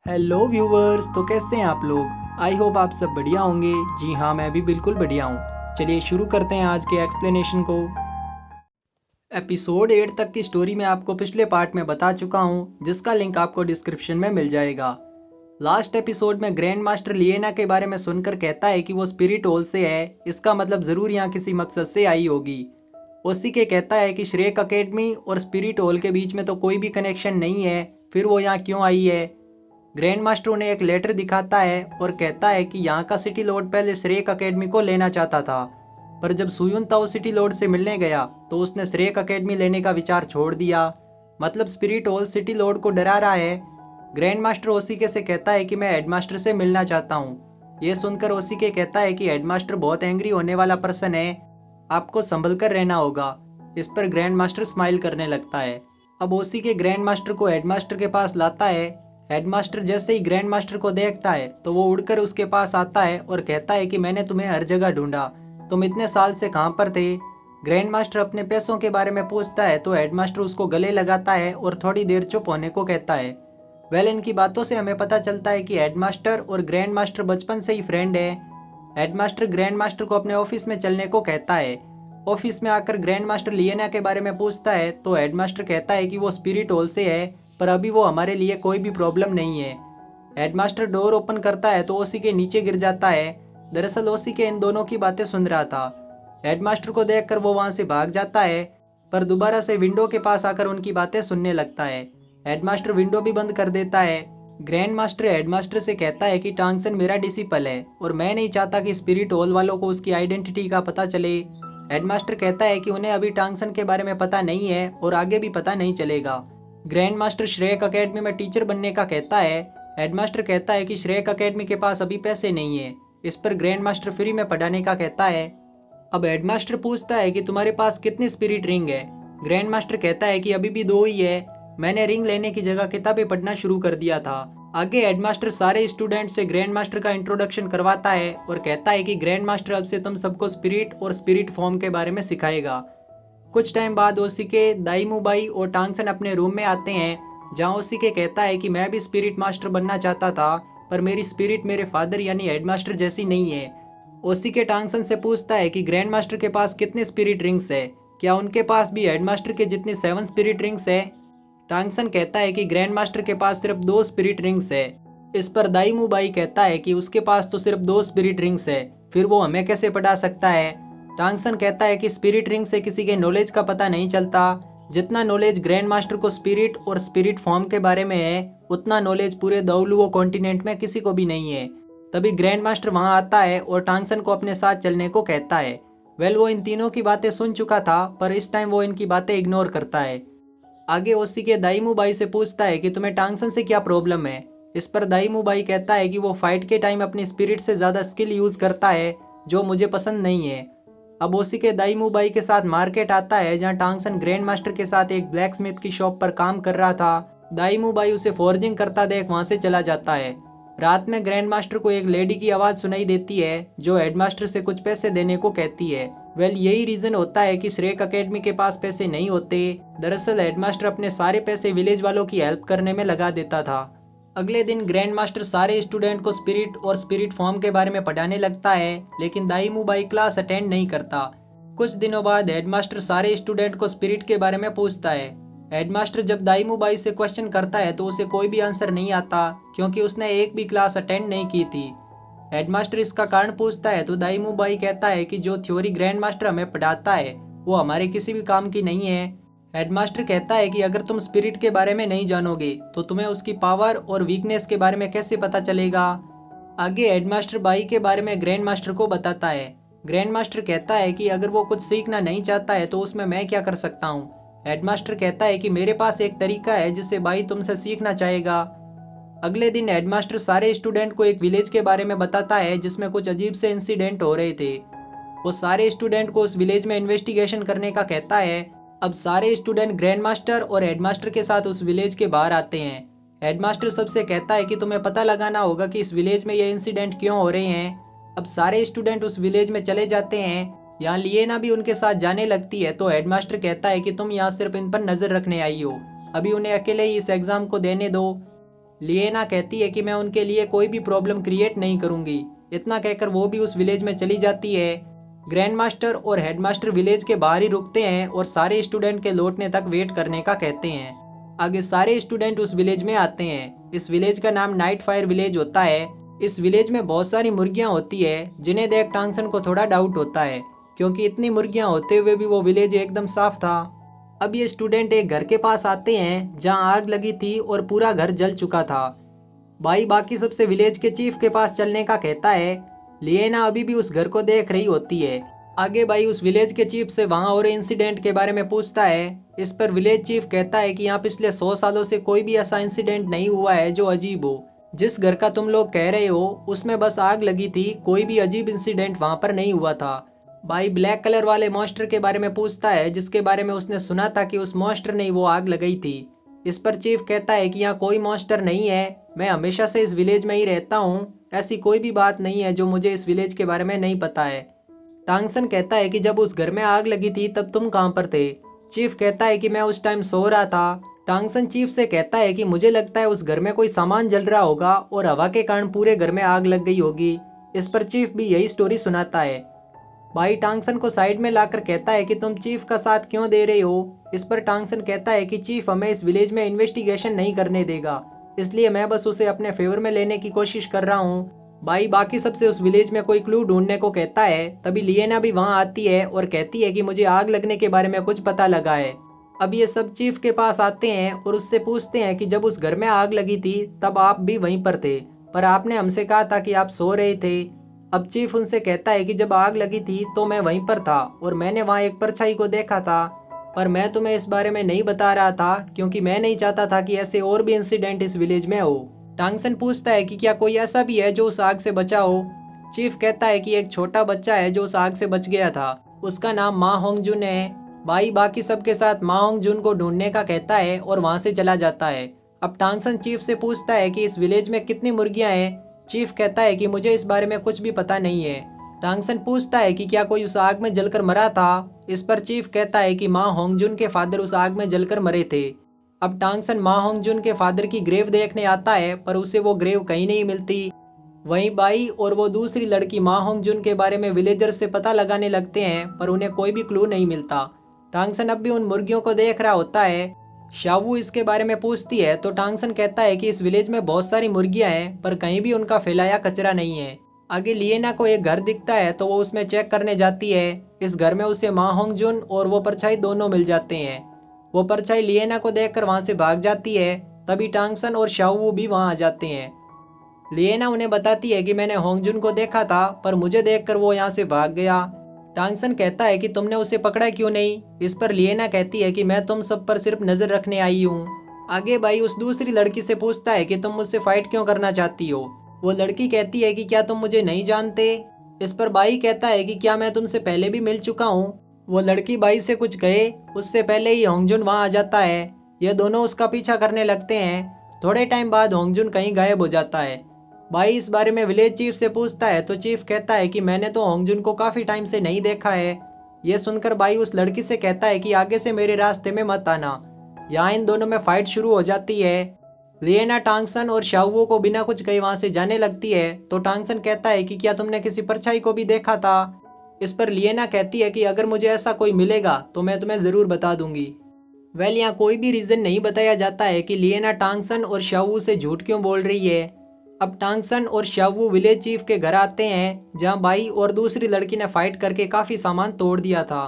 Hello viewers, तो कैसे हैं आप लोग। आई होप आप सब बढ़िया होंगे। जी हाँ, मैं भी बिल्कुल बढ़िया हूँ। चलिए शुरू करते हैं आज के एक्सप्लेनेशन को। एपिसोड 8 तक की स्टोरी मैं आपको पिछले पार्ट में बता चुका हूँ, जिसका लिंक आपको डिस्क्रिप्शन में मिल जाएगा। लास्ट एपिसोड में ग्रैंड मास्टर लिएना के बारे में सुनकर कहता है कि वो स्पिरिट होल से है, इसका मतलब ज़रूर यहाँ किसी मकसद से आई होगी। उसी के कहता है कि श्रेक अकेडमी और स्पिरिट होल के बीच में तो कोई भी कनेक्शन नहीं है, फिर वो यहाँ क्यों आई है। ग्रैंड मास्टर उन्हें एक लेटर दिखाता है और कहता है कि यहाँ का सिटी लॉर्ड पहले श्रेक अकेडमी को लेना चाहता था, पर जब सुयुन ताओ सिटी लॉर्ड से मिलने गया तो उसने श्रेक अकेडमी लेने का विचार छोड़ दिया। मतलब स्पिरिट होल सिटी लॉर्ड को डरा रहा है। ग्रैंड मास्टर ओसीके से कहता है कि मैं हेडमास्टर से मिलना चाहता हूँ। ये सुनकर ओसीके कहता है कि हेडमास्टर बहुत एंग्री होने वाला पर्सन है, आपको संभल कर रहना होगा। इस पर ग्रैंड मास्टर स्माइल करने लगता है। अब ओसीके ग्रैंड मास्टर को हेडमास्टर के पास लाता है। हेडमास्टर जैसे ही ग्रैंड मास्टर को देखता है तो वो उड़कर उसके पास आता है और कहता है कि मैंने तुम्हें हर जगह ढूंढा, तुम इतने साल से कहाँ पर थे। ग्रैंड मास्टर अपने पैसों के बारे में पूछता है तो हेडमास्टर उसको गले लगाता है और थोड़ी देर चुप होने को कहता है। वेल, इनकी बातों से हमें पता चलता है कि हेडमास्टर और ग्रैंड मास्टर बचपन से ही फ्रेंड है। हेडमास्टर ग्रैंड मास्टर को अपने ऑफिस में चलने को कहता है। ऑफिस में आकर ग्रैंड मास्टर लिएना के बारे में पूछता है तो हेडमास्टर कहता है कि वो स्पिरिट होल से है, पर अभी वो हमारे लिए कोई भी प्रॉब्लम नहीं है। हेडमास्टर डोर ओपन करता है तो ओसी के नीचे गिर जाता है। दरअसल ओसी के इन दोनों की बातें सुन रहा था। हेडमास्टर को देखकर वो वहां से भाग जाता है, पर दोबारा से विंडो के पास आकर उनकी बातें सुनने लगता है। हेडमास्टर विंडो भी बंद कर देता है। ग्रैंड मास्टर हेडमास्टर से कहता है कि टांगसन मेरा डिसिपल है और मैं नहीं चाहता कि स्पिरिट होल वालों को उसकी आइडेंटिटी का पता चले। हेडमास्टर कहता है कि उन्हें अभी टांगसन के बारे में पता नहीं है और आगे भी पता नहीं चलेगा। ग्रैंड मास्टर श्रेक अकेडमी में टीचर बनने का कहता है। हेडमास्टर कहता है कि श्रेक अकेडमी के पास अभी पैसे नहीं है। इस पर ग्रैंड मास्टर फ्री में पढ़ाने का कहता है। अब हेडमास्टर पूछता है कि तुम्हारे पास कितनी स्पिरिट रिंग है। ग्रैंड मास्टर कहता है कि अभी भी 2 ही है, मैंने रिंग लेने की जगह किताबें पढ़ना शुरू कर दिया था। आगे हेडमास्टर सारे स्टूडेंट से ग्रैंड मास्टर का इंट्रोडक्शन करवाता है और कहता है कि ग्रैंड मास्टर अब से तुम सबको स्पिरिट और स्पिरिट फॉर्म के बारे में सिखाएगा। कुछ टाइम बाद ओसीके, दाईमुबाई और टांगसन अपने रूम में आते हैं, जहां ओसीके कहता है कि मैं भी स्पिरिट मास्टर बनना चाहता था, पर मेरी स्पिरिट मेरे फादर यानी हेडमास्टर जैसी नहीं है। ओसीके टांगसन से पूछता है कि ग्रैंड मास्टर के पास कितने स्पिरिट रिंग्स है, क्या उनके पास भी हेडमास्टर के जितनी 7 स्पिरिट रिंग्स है। टांगसन कहता है कि ग्रैंड मास्टर के पास सिर्फ 2 स्पिरिट रिंग्स है। इस पर दाईमुबाई कहता है कि उसके पास तो सिर्फ 2 स्पिरिट रिंग्स है, फिर वो हमें कैसे पढ़ा सकता है। टांगसन कहता है कि स्पिरिट रिंग से किसी के नॉलेज का पता नहीं चलता। जितना नॉलेज ग्रैंड मास्टर को स्पिरिट और स्पिरिट फॉर्म के बारे में है, उतना नॉलेज पूरे दाओलुओ कॉन्टिनेंट में किसी को भी नहीं है। तभी ग्रैंड मास्टर वहां आता है और टांगसन को अपने साथ चलने को कहता है। वेल, वो इन तीनों की बातें सुन चुका था, पर इस टाइम वो इनकी बातें इग्नोर करता है। आगे ओसी के दाईमुबाई से पूछता है कि तुम्हें टांगसन से क्या प्रॉब्लम है। इस पर दाईमुबाई कहता है कि वो फाइट के टाइम अपनी स्पिरिट से ज़्यादा स्किल यूज करता है, जो मुझे पसंद नहीं है। अब ओसी के दाईमुबाई के साथ मार्केट आता है, जहां टांगसन ग्रैंड मास्टर के साथ एक ब्लैक स्मिथ की शॉप पर काम कर रहा था। दाईमुबाई उसे फोर्जिंग करता देख वहां से चला जाता है। रात में ग्रैंड मास्टर को एक लेडी की आवाज़ सुनाई देती है, जो हेडमास्टर से कुछ पैसे देने को कहती है। वेल, यही रीजन होता है कि श्रेक अकेडमी के पास पैसे नहीं होते। दरअसल हेडमास्टर अपने सारे पैसे विलेज वालों की हेल्प करने में लगा देता था। अगले दिन ग्रैंड मास्टर सारे स्टूडेंट को स्पिरिट और स्पिरिट फॉर्म के बारे में पढ़ाने लगता है, लेकिन दाईमुबाई क्लास अटेंड नहीं करता। कुछ दिनों बाद हेडमास्टर सारे स्टूडेंट को स्पिरिट के बारे में पूछता है। हेडमास्टर जब दाईमुबाई से क्वेश्चन करता है तो उसे कोई भी आंसर नहीं आता, क्योंकि उसने एक भी क्लास अटेंड नहीं की थी। हेडमास्टर इसका कारण पूछता है तो दाईमुबाई कहता है कि जो थ्योरी ग्रैंड मास्टर हमें पढ़ाता है वो हमारे किसी भी काम की नहीं है। हेडमास्टर कहता है कि अगर तुम स्पिरिट के बारे में नहीं जानोगे तो तुम्हें उसकी पावर और वीकनेस के बारे में कैसे पता चलेगा। आगे हेडमास्टर बाई के बारे में ग्रैंड मास्टर को बताता है। ग्रैंड मास्टर कहता है कि अगर वो कुछ सीखना नहीं चाहता है तो उसमें मैं क्या कर सकता हूँ। हेडमास्टर कहता है कि मेरे पास एक तरीका है जिससे बाई तुमसे सीखना चाहेगा। अगले दिन हेडमास्टर सारे स्टूडेंट को एक विलेज के बारे में बताता है जिसमें कुछ अजीब से इंसिडेंट हो रहे थे। वो सारे स्टूडेंट को उस विलेज में इन्वेस्टिगेशन करने का कहता है। अब सारे स्टूडेंट ग्रैंड मास्टर और हेडमास्टर के साथ उस विलेज के बाहर आते हैं। हेडमास्टर सबसे कहता है कि तुम्हें पता लगाना होगा कि इस विलेज में ये इंसिडेंट क्यों हो रहे हैं। अब सारे स्टूडेंट उस विलेज में चले जाते हैं। यहाँ लिएना भी उनके साथ जाने लगती है तो हेडमास्टर कहता है कि तुम यहाँ सिर्फ इन पर नजर रखने आई हो, अभी उन्हें अकेले ही इस एग्जाम को देने दो। लिएना कहती है कि मैं उनके लिए कोई भी प्रॉब्लम क्रिएट नहीं करूंगी। इतना कहकर वो भी उस विलेज में चली जाती है। ग्रैंड मास्टर और हेडमास्टर विलेज के बाहर ही रुकते हैं और सारे स्टूडेंट के लौटने तक वेट करने का कहते हैं। आगे सारे स्टूडेंट उस विलेज में आते हैं। इस विलेज का नाम नाइट फायर विलेज होता है। इस विलेज में बहुत सारी मुर्गियां होती है, जिन्हें देख टांगसन को थोड़ा डाउट होता है, क्योंकि इतनी मुर्गियां होते हुए भी वो विलेज एकदम साफ था। अब ये स्टूडेंट एक घर के पास आते हैं जहां आग लगी थी और पूरा घर जल चुका था। भाई बाकी सबसे विलेज के चीफ के पास चलने का कहता है। लिएना अभी भी उस घर को देख रही होती है। आगे भाई उस विलेज के चीफ से वहां हो रहे इंसिडेंट के बारे में पूछता है। इस पर विलेज चीफ कहता है कि यहाँ पिछले 100 सालों से कोई भी ऐसा इंसिडेंट नहीं हुआ है जो अजीब हो। जिस घर का तुम लोग कह रहे हो उसमें बस आग लगी थी, कोई भी अजीब इंसिडेंट वहां पर नहीं हुआ था। भाई ब्लैक कलर वाले मॉन्स्टर के बारे में पूछता है, जिसके बारे में उसने सुना था कि उस मॉन्स्टर ने वो आग लगाई थी। इस पर चीफ कहता है कि यहाँ कोई मॉन्स्टर नहीं है, मैं हमेशा से इस विलेज में ही रहता हूँ, ऐसी कोई भी बात नहीं है जो मुझे इस विलेज के बारे में नहीं पता है। टांगसन कहता है कि जब उस घर में आग लगी थी तब तुम कहाँ पर थे? चीफ कहता है कि मैं उस टाइम सो रहा था। टांगसन चीफ से कहता है कि मुझे लगता है उस घर में कोई सामान जल रहा होगा और हवा के कारण पूरे घर में आग लग गई होगी। इस पर चीफ भी यही स्टोरी सुनाता है। भाई टांगसन को साइड में लाकर कहता है कि तुम चीफ का साथ क्यों दे रहे हो? इस पर टांगसन कहता है कि चीफ हमें इस विलेज में इन्वेस्टिगेशन नहीं करने देगा, इसलिए मैं बस उसे अपने फेवर में लेने की कोशिश कर रहा हूँ। भाई बाकी सबसे उस विलेज में कोई क्लू ढूंढने को कहता है। तभी लिएना भी वहां आती है और कहती है कि मुझे आग लगने के बारे में कुछ पता लगा है। अब ये सब चीफ के पास आते हैं और उससे पूछते हैं कि जब उस घर में आग लगी थी तब आप भी वहीं पर थे, पर आपने हमसे कहा था कि आप सो रहे थे। अब चीफ उनसे कहता है कि जब आग लगी थी तो मैं वहीं पर था और मैंने वहां एक परछाई को देखा था, पर मैं तुम्हें इस बारे में नहीं बता रहा था क्योंकि मैं नहीं चाहता था कि ऐसे और भी इंसिडेंट इस विलेज में हो। टांगसन पूछता है कि क्या कोई ऐसा भी है जो उस आग से बचा हो? चीफ कहता है कि एक छोटा बच्चा है जो उस आग से बच गया था, उसका नाम मा होंगजुन है। भाई बाकी सबके साथ मा होंगजुन को ढूंढने का कहता है और वहां से चला जाता है। अब टांगसन चीफ से पूछता है कि इस विलेज में कितनी मुर्गियां हैं? चीफ कहता है कि मुझे इस बारे में कुछ भी पता नहीं है। टांगसन पूछता है कि क्या कोई उस आग में जलकर मरा था? इस पर चीफ कहता है कि मा होंगजुन के फादर उस आग में जलकर मरे थे। अब टांगसन मा होंगजुन के फादर की ग्रेव देखने आता है, पर उसे वो ग्रेव कहीं नहीं मिलती। वहीं बाई और वो दूसरी लड़की मा होंगजुन के बारे में विलेजर से पता लगाने लगते हैं, पर उन्हें कोई भी क्लू नहीं मिलता। टांगसन अब भी उन मुर्गियों को देख रहा होता है। शावू इसके बारे में पूछती है तो टांगसन कहता है कि इस विलेज में बहुत सारी मुर्गियां हैं, पर कहीं भी उनका फैलाया कचरा नहीं है। आगे लिएना को एक घर दिखता है तो वो उसमें चेक करने जाती है। इस घर में उसे मा होंगजुन और वो परछाई दोनों मिल जाते हैं। वो परछाई लिएना को देखकर वहां से भाग जाती है। तभी टांगसन और शावू भी वहां आ जाते हैं। लिएना उन्हें बताती है कि मैंने होंगजुन को देखा था, पर मुझे देखकर वो यहाँ से भाग गया। टांगसन कहता है कि तुमने उसे पकड़ा क्यों नहीं? इस पर लिएना कहती है कि मैं तुम सब पर सिर्फ नजर रखने आई हूँ। आगे भाई उस दूसरी लड़की से पूछता है कि तुम मुझसे फाइट क्यों करना चाहती हो? वो लड़की कहती है कि क्या तुम मुझे नहीं जानते? इस पर बाई कहता है कि क्या मैं तुमसे पहले भी मिल चुका हूँ? वो लड़की बाई से कुछ कहे उससे पहले ही होंगजुन वहां आ जाता है। ये दोनों उसका पीछा करने लगते हैं। थोड़े टाइम बाद होंगजुन कहीं गायब हो जाता है। भाई इस बारे में विलेज चीफ से पूछता है तो चीफ कहता है कि मैंने तो होंगजुन को काफी टाइम से नहीं देखा है। ये सुनकर भाई उस लड़की से कहता है कि आगे से मेरे रास्ते में मत आना। यहाँ इन दोनों में फाइट शुरू हो जाती है। लिएना टांगसन और शाओवू को बिना कुछ कहे वहां से जाने लगती है तो टांगसन कहता है कि क्या तुमने किसी परछाई को भी देखा था? इस पर लिएना कहती है कि अगर मुझे ऐसा कोई मिलेगा तो मैं तुम्हें जरूर बता दूंगी। वेल यहाँ कोई भी रीजन नहीं बताया जाता है कि लिएना टांगसन और शाओवू से झूठ क्यों बोल रही है। अब टांगसन और शाओवू विलेज चीफ के घर आते हैं जहां बाई और दूसरी लड़की ने फाइट करके काफी सामान तोड़ दिया था।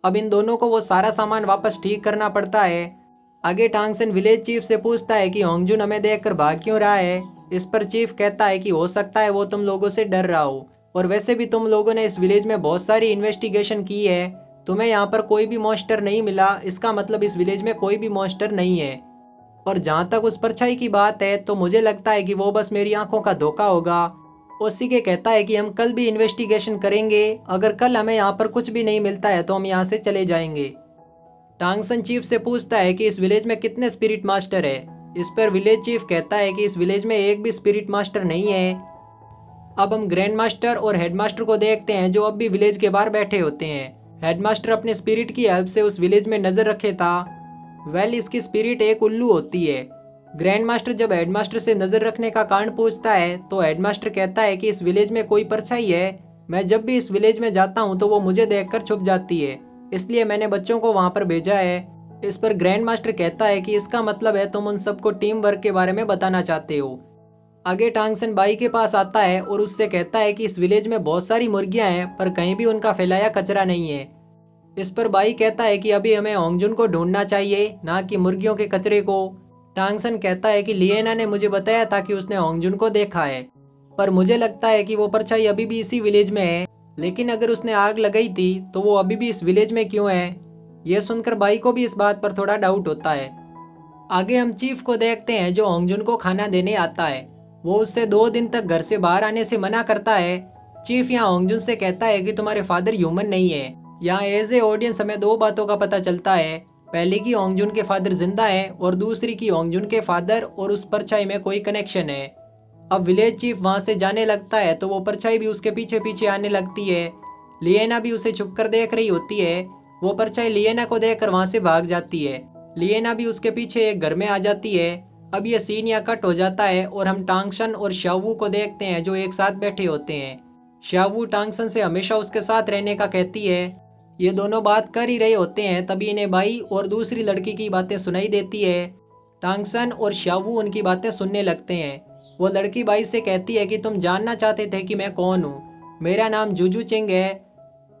अब इन दोनों को वो सारा सामान वापस ठीक करना पड़ता है। आगे टांगसन विलेज चीफ से पूछता है कि होंगजुन हमें देखकर भाग क्यों रहा है। इस पर चीफ कहता है कि हो सकता है वो तुम लोगों से डर रहा हो, और वैसे भी तुम लोगों ने इस विलेज में बहुत सारी इन्वेस्टिगेशन की है, तुम्हें यहाँ पर कोई भी मॉन्स्टर नहीं मिला, इसका मतलब इस विलेज में कोई भी मॉन्स्टर नहीं है। और जहाँ तक उस परछाई की बात है तो मुझे लगता है कि वो बस मेरी आंखों का धोखा होगा। ओसी के कहता है कि हम कल भी इन्वेस्टिगेशन करेंगे, अगर कल हमें यहाँ पर कुछ भी नहीं मिलता है तो हम यहाँ से चले जाएंगे। टांगसन चीफ से पूछता है कि इस विलेज में कितने स्पिरिट मास्टर है। इस पर विलेज चीफ कहता है कि इस विलेज में एक भी स्पिरिट मास्टर नहीं है। अब हम ग्रैंड मास्टर और हेडमास्टर को देखते हैं जो अब भी विलेज के बाहर बैठे होते हैं। हेडमास्टर अपने स्पिरिट की हेल्प से उस विलेज में नजर रखे था। वेल इसकी स्पिरिट एक उल्लू होती है ग्रैंड मास्टर जब हेडमास्टर से नजर रखने का कारण पूछता है तो हेडमास्टर कहता है कि इस विलेज में कोई परछाई है। मैं जब भी इस विलेज में जाता हूँ तो वो मुझे देखकर छुप जाती है, इसलिए मैंने बच्चों को वहां पर भेजा है। इस पर ग्रैंड मास्टर कहता है कि इसका मतलब है तुम उन सबको टीम वर्क के बारे में बताना चाहते हो। आगे टांगसन बाई के पास आता है और उससे कहता है कि इस विलेज में बहुत सारी मुर्गियां हैं पर कहीं भी उनका फैलाया कचरा नहीं है। इस पर बाई कहता है कि अभी हमें ओंगजुन को ढूंढना चाहिए, ना कि मुर्गियों के कचरे को। टांगसन कहता है कि लिएना ने मुझे बताया था कि उसने ओंगजुन को देखा है, पर मुझे लगता है कि वो परछाई अभी भी इसी विलेज में है। लेकिन अगर उसने आग लगाई थी तो वो अभी भी इस विलेज में क्यों है? यह सुनकर बाई को भी इस बात पर थोड़ा डाउट होता है। आगे हम चीफ को देखते हैं जो ओंगजुन को खाना देने आता है। वो उससे 2 दिन तक घर से बाहर आने से मना करता है। चीफ यहाँ ओंगजुन से कहता है कि तुम्हारे फादर ह्यूमन नहीं है। यहाँ एज ए ऑडियंस हमें 2 बातों का पता चलता है। पहली की ओंगजुन के फादर जिंदा है और दूसरी की ओंगजुन के फादर और उस परछाई में कोई कनेक्शन है। अब विलेज चीफ वहां से जाने लगता है तो वो परछाई भी उसके पीछे पीछे आने लगती है। लिएना भी उसे छुपकर देख रही होती है। वो परछाई लिएना को देखकर वहां से भाग जाती है। लिएना भी उसके पीछे एक घर में आ जाती है। अब ये सीन यहाँ कट हो जाता है और हम टांगसन और शावू को देखते हैं जो एक साथ बैठे होते हैं। शावू टांगसन से हमेशा उसके साथ रहने का कहती है। ये दोनों बात कर ही रहे होते हैं तभी इन्हें बाई और दूसरी लड़की की बातें सुनाई देती है। टांगसन और शावू उनकी बातें सुनने लगते हैं। वो लड़की बाई से कहती है कि तुम जानना चाहते थे कि मैं कौन हूँ, मेरा नाम जुजू चिंग है।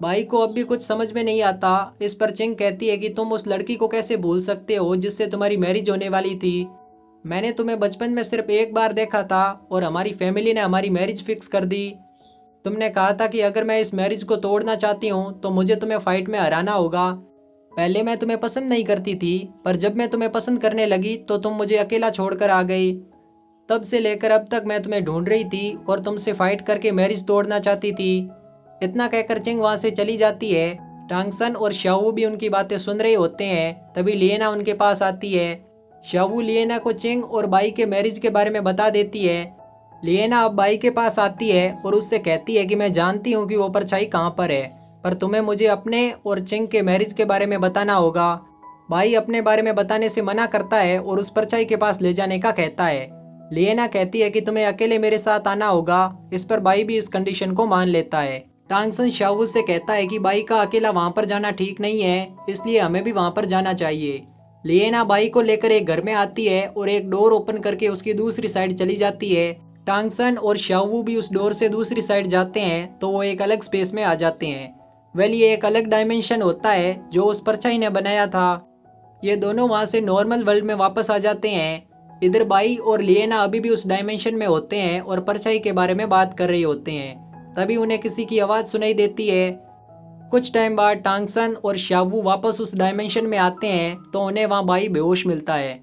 बाई को अब भी कुछ समझ में नहीं आता। इस पर चिंग कहती है कि तुम उस लड़की को कैसे भूल सकते हो जिससे तुम्हारी मैरिज होने वाली थी। मैंने तुम्हें बचपन में सिर्फ एक बार देखा था और हमारी फैमिली ने हमारी मैरिज फिक्स कर दी। तुमने कहा था कि अगर मैं इस मैरिज को तोड़ना चाहती हूँ तो मुझे तुम्हें फाइट में हराना होगा। पहले मैं तुम्हें पसंद नहीं करती थी, पर जब मैं तुम्हें पसंद करने लगी तो तुम मुझे अकेला छोड़कर आ गई। तब से लेकर अब तक मैं तुम्हें ढूंढ रही थी और तुमसे फाइट करके मैरिज तोड़ना चाहती थी। इतना कहकर चिंग वहां से चली जाती है। टांगसन और शावू भी उनकी बातें सुन रहे होते हैं तभी लिएना उनके पास आती है। शावू लिएना को चिंग और बाई के मैरिज के बारे में बता देती है। लिएना अब बाई के पास आती है और उससे कहती है कि मैं जानती हूँ कि वो परछाई कहाँ पर है, पर तुम्हें मुझे अपने और चिंग के मैरिज के बारे में बताना होगा। बाई अपने बारे में बताने से मना करता है और उस परछाई के पास ले जाने का कहता है। लिएना कहती है कि तुम्हें अकेले मेरे साथ आना होगा। इस पर बाई भी इस कंडीशन को मान लेता है। टांगसन शावू से कहता है कि बाई का अकेला वहां पर जाना ठीक नहीं है, इसलिए हमें भी वहां पर जाना चाहिए। लिएना बाई को लेकर एक घर में आती है और एक डोर ओपन करके उसकी दूसरी साइड चली जाती है। टांगसन और शावू भी उस डोर से दूसरी साइड जाते हैं तो वो एक अलग स्पेस में आ जाते हैं। वेल ये एक अलग डायमेंशन होता है जो उस परछाई ने बनाया था। ये दोनों वहां से नॉर्मल वर्ल्ड में वापस आ जाते हैं। इधर बाई और लिएना अभी भी उस डायमेंशन में होते हैं और परछाई के बारे में बात कर रहे होते हैं। तभी उन्हें किसी की आवाज सुनाई देती है। कुछ टाइम बाद टांगसन और शावू वापस उस डायमेंशन में आते हैं तो उन्हें वहां बाई बेहोश मिलता है।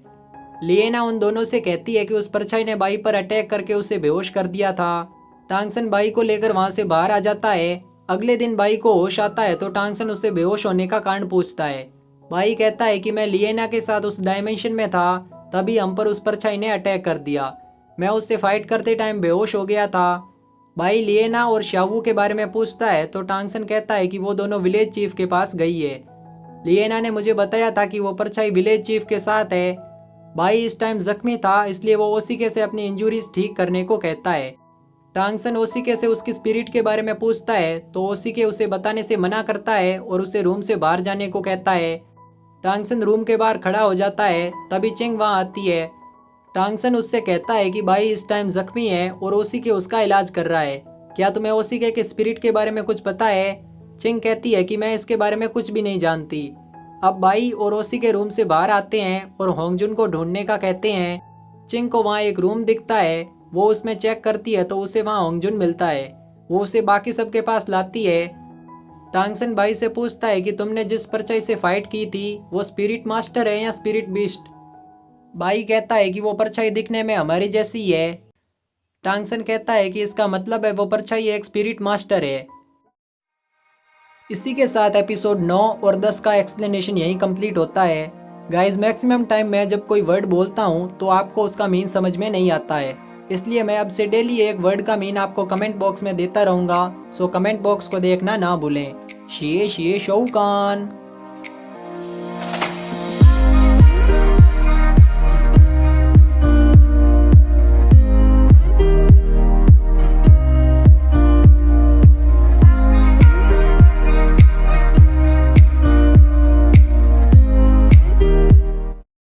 लिएना उन दोनों से कहती है कि उस परछाई ने बाई पर अटैक करके उसे बेहोश कर दिया था। टांगसन बाई को लेकर वहां से बाहर आ जाता है। अगले दिन बाई को होश आता है तो टांगसन उससे बेहोश होने का कारण पूछता है। बाई कहता है कि मैं लिएना के साथ उस डायमेंशन में था, तभी हम पर उस परछाई ने अटैक कर दिया। मैं उससे फाइट करते टाइम बेहोश हो गया था। बाई लिएना और शावू के बारे में पूछता है तो टांगसन कहता है कि वो दोनों विलेज चीफ के पास गई है। लिएना ने मुझे बताया था कि वो परछाई विलेज चीफ के साथ है। बाई इस टाइम जख्मी था इसलिए वो ओसिके से अपनी इंजुरीज ठीक करने को कहता है। टांगसन ओसिके से उसकी स्पिरिट के बारे में पूछता है तो ओसिके उसे बताने से मना करता है और उसे रूम से बाहर जाने को कहता है। टांगसन रूम के बाहर खड़ा हो जाता है तभी चिंग वहां आती है। टांगसन उससे कहता है कि बाई इस टाइम जख्मी है और ओसिके उसका इलाज कर रहा है। क्या तुम्हें ओसिके के स्पिरिट के बारे में कुछ पता है? चिंग कहती है कि मैं इसके बारे में कुछ भी नहीं जानती। अब बाई और ओसिके रूम से बाहर आते हैं और होंगजुन को ढूंढने का कहते हैं। चिंग को वहाँ एक रूम दिखता है। वो उसमें चेक करती है तो उसे वहाँ होंगजुन मिलता है। वो उसे बाकी सबके पास लाती है। टांगसन बाई से पूछता है कि तुमने जिस परछाई से फाइट की थी वो स्पिरिट मास्टर है या स्पिरिट बीस्ट? बाई कहता है कि वो परछाई दिखने में हमारी जैसी ही है। टांगसन कहता है कि इसका मतलब है वो परछाई एक स्पिरिट मास्टर है। इसी के साथ एपिसोड 9 और 10 का एक्सप्लेनेशन यहीं कंप्लीट होता है। गाइज मैक्सिमम टाइम मैं जब कोई वर्ड बोलता हूँ तो आपको उसका मीन समझ में नहीं आता है, इसलिए मैं अब से डेली एक वर्ड का मीन आपको कमेंट बॉक्स में देता रहूँगा। सो कमेंट बॉक्स को देखना ना भूलें। शिए शिए शौकान।